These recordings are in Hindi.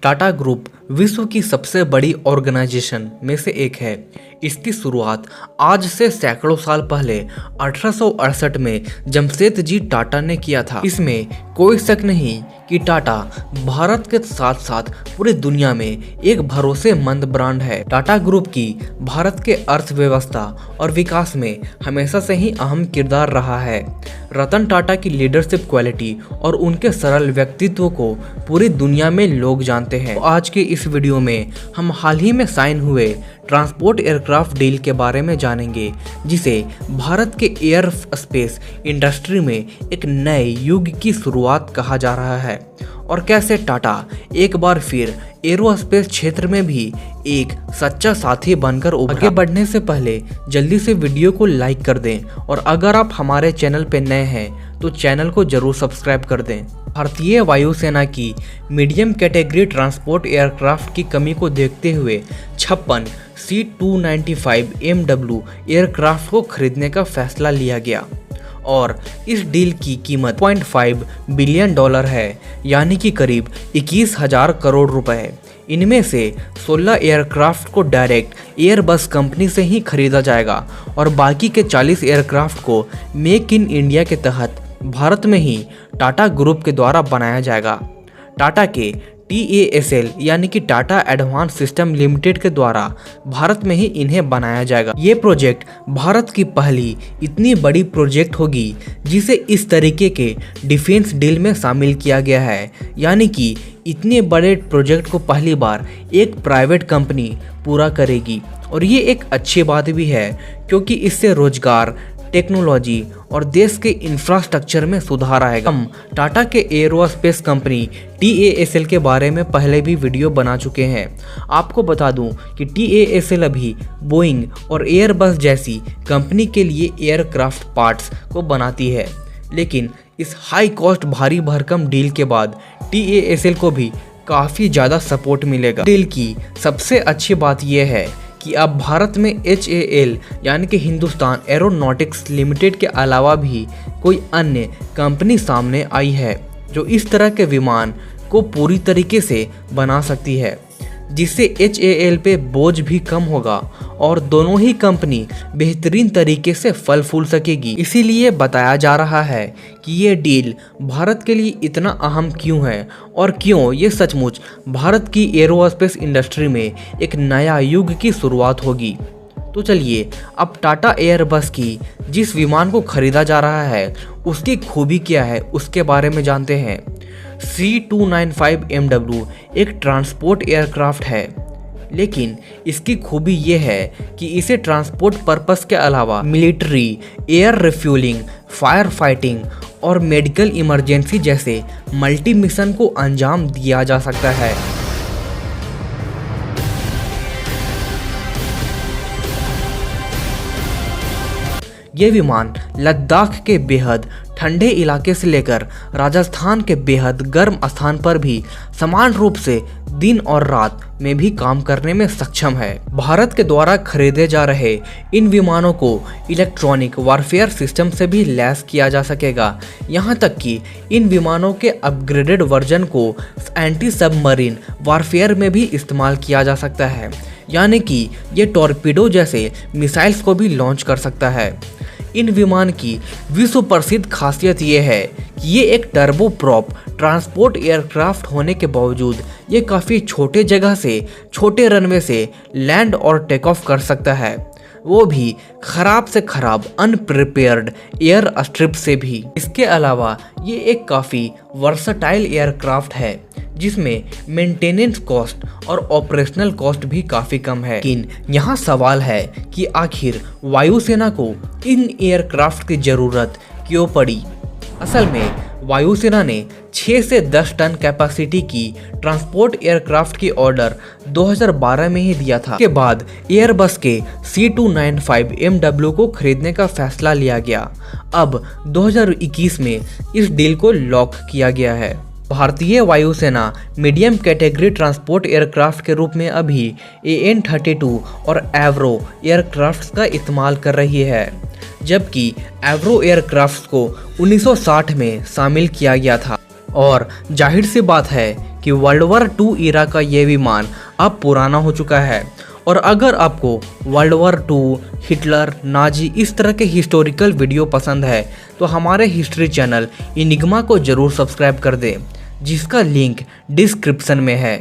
टाटा ग्रुप विश्व की सबसे बड़ी ऑर्गेनाइजेशन में से एक है। इसकी शुरुआत आज से सैकड़ों साल पहले 1868 में जमशेदजी टाटा ने किया था। इसमें कोई शक नहीं कि टाटा भारत के साथ साथ पूरी दुनिया में एक भरोसेमंद ब्रांड है। टाटा ग्रुप की भारत के अर्थव्यवस्था और विकास में हमेशा से ही अहम किरदार रहा है। रतन टाटा की लीडरशिप क्वालिटी और उनके सरल व्यक्तित्व को पूरी दुनिया में लोग जानते हैं। आज के इस वीडियो में हम हाल ही में साइन हुए ट्रांसपोर्ट एयरक्राफ्ट डील के बारे में जानेंगे, जिसे भारत के एयर स्पेस इंडस्ट्री में एक नए युग की शुरुआत कहा जा रहा है और कैसे टाटा एक बार फिर एरोस्पेस क्षेत्र में भी एक सच्चा साथी बनकर उभरा। आगे बढ़ने से पहले जल्दी से वीडियो को लाइक कर दें और अगर आप हमारे चैनल पर नए हैं तो चैनल को जरूर सब्सक्राइब कर दें। भारतीय वायुसेना की मीडियम कैटेगरी ट्रांसपोर्ट एयरक्राफ्ट की कमी को देखते हुए 56 C-295 MW एयरक्राफ्ट को खरीदने का फैसला लिया गया और इस डील की कीमत $0.5 बिलियन है, यानी कि करीब 21,000 करोड़ रुपए। इनमें से 16 एयरक्राफ्ट को डायरेक्ट एयरबस कंपनी से ही खरीदा जाएगा और बाकी के 40 एयरक्राफ्ट को मेक इन इंडिया के तहत भारत में ही टाटा ग्रुप के द्वारा बनाया जाएगा। टाटा के TASL यानी कि टाटा एडवांस सिस्टम लिमिटेड के द्वारा भारत में ही इन्हें बनाया जाएगा। ये प्रोजेक्ट भारत की पहली इतनी बड़ी प्रोजेक्ट होगी जिसे इस तरीके के डिफेंस डील में शामिल किया गया है, यानी कि इतने बड़े प्रोजेक्ट को पहली बार एक प्राइवेट कंपनी पूरा करेगी और ये एक अच्छी बात भी है क्योंकि इससे रोजगार, टेक्नोलॉजी और देश के इंफ्रास्ट्रक्चर में सुधार आएगा। हम टाटा के एरोस्पेस कंपनी TASL के बारे में पहले भी वीडियो बना चुके हैं। आपको बता दूं कि TASL अभी बोइंग और एयरबस जैसी कंपनी के लिए एयरक्राफ्ट पार्ट्स को बनाती है, लेकिन इस हाई कॉस्ट भारी भरकम डील के बाद TASL को भी काफ़ी ज़्यादा सपोर्ट मिलेगा। डील की सबसे अच्छी बात यह है कि अब भारत में HAL यानी कि हिंदुस्तान एरोनॉटिक्स लिमिटेड के अलावा भी कोई अन्य कंपनी सामने आई है जो इस तरह के विमान को पूरी तरीके से बना सकती है, जिससे HAL पे बोझ भी कम होगा और दोनों ही कंपनी बेहतरीन तरीके से फल फूल सकेगी। इसीलिए बताया जा रहा है कि ये डील भारत के लिए इतना अहम क्यों है और क्यों ये सचमुच भारत की एरोस्पेस इंडस्ट्री में एक नया युग की शुरुआत होगी। तो चलिए अब टाटा एयरबस की जिस विमान को खरीदा जा रहा है उसकी खूबी क्या है उसके बारे में जानते हैं। C-295 MW एक ट्रांसपोर्ट एयरक्राफ्ट है, लेकिन इसकी खूबी ये है कि इसे ट्रांसपोर्ट पर्पस के अलावा military, air refuelling, fire fighting और मेडिकल इमरजेंसी जैसे मल्टी मिशन को अंजाम दिया जा सकता है। ये विमान लद्दाख के बेहद ठंडे इलाके से लेकर राजस्थान के बेहद गर्म स्थान पर भी समान रूप से दिन और रात में भी काम करने में सक्षम है। भारत के द्वारा खरीदे जा रहे इन विमानों को इलेक्ट्रॉनिक वारफेयर सिस्टम से भी लैस किया जा सकेगा। यहाँ तक कि इन विमानों के अपग्रेडेड वर्जन को एंटी सबमरीन वारफेयर में भी इस्तेमाल किया जा सकता है, यानी कि ये टॉर्पीडो जैसे मिसाइल्स को भी लॉन्च कर सकता है। इन विमान की विश्व प्रसिद्ध खासियत ये है कि ये एक टर्बो प्रॉप ट्रांसपोर्ट एयरक्राफ्ट होने के बावजूद ये काफ़ी छोटे जगह से, छोटे रनवे से लैंड और टेक ऑफ कर सकता है, वो भी खराब से खराब अनप्रिपेयर्ड एयर स्ट्रिप से भी। इसके अलावा ये एक काफ़ी वर्सटाइल एयरक्राफ्ट है जिसमें मेंटेनेंस कॉस्ट और ऑपरेशनल कॉस्ट भी काफ़ी कम है। लेकिन यहाँ सवाल है कि आखिर वायुसेना को इन एयरक्राफ्ट की ज़रूरत क्यों पड़ी। असल में वायुसेना ने 6 से 10 टन कैपेसिटी की ट्रांसपोर्ट एयरक्राफ्ट की ऑर्डर 2012 में ही दिया था। इसके बाद एयरबस के C-295 MW को खरीदने का फैसला लिया गया। अब 2021 में इस डील को लॉक किया गया है। भारतीय वायुसेना मीडियम कैटेगरी ट्रांसपोर्ट एयरक्राफ्ट के रूप में अभी AN-32 और एवरो एयरक्राफ्ट का इस्तेमाल कर रही है, जबकि एवरो एयरक्राफ्ट को 1960 में शामिल किया गया था। और जाहिर सी बात है कि वर्ल्ड वॉर 2 ईरा का ये विमान अब पुराना हो चुका है। और अगर आपको वर्ल्ड वॉर 2, हिटलर, नाजी इस तरह के हिस्टोरिकल वीडियो पसंद है तो हमारे हिस्ट्री चैनल इनिग्मा को ज़रूर सब्सक्राइब कर दें, जिसका लिंक डिस्क्रिप्शन में है।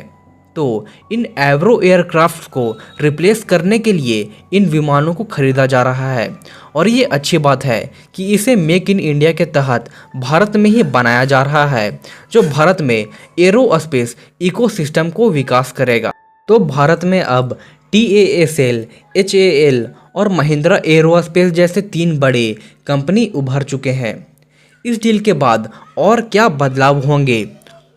तो इन एवरो एयरक्राफ्ट को रिप्लेस करने के लिए इन विमानों को खरीदा जा रहा है और ये अच्छी बात है कि इसे मेक इन इंडिया के तहत भारत में ही बनाया जा रहा है, जो भारत में एरोस्पेस इकोसिस्टम को विकास करेगा। तो भारत में अब TASL, HAL और महिंद्रा एरोस्पेस जैसे 3 बड़े कंपनी उभर चुके हैं। इस डील के बाद और क्या बदलाव होंगे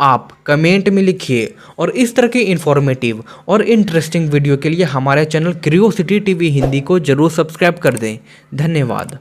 आप कमेंट में लिखिए और इस तरह के इन्फॉर्मेटिव और इंटरेस्टिंग वीडियो के लिए हमारे चैनल क्यूरियोसिटी टीवी हिंदी को जरूर सब्सक्राइब कर दें। धन्यवाद।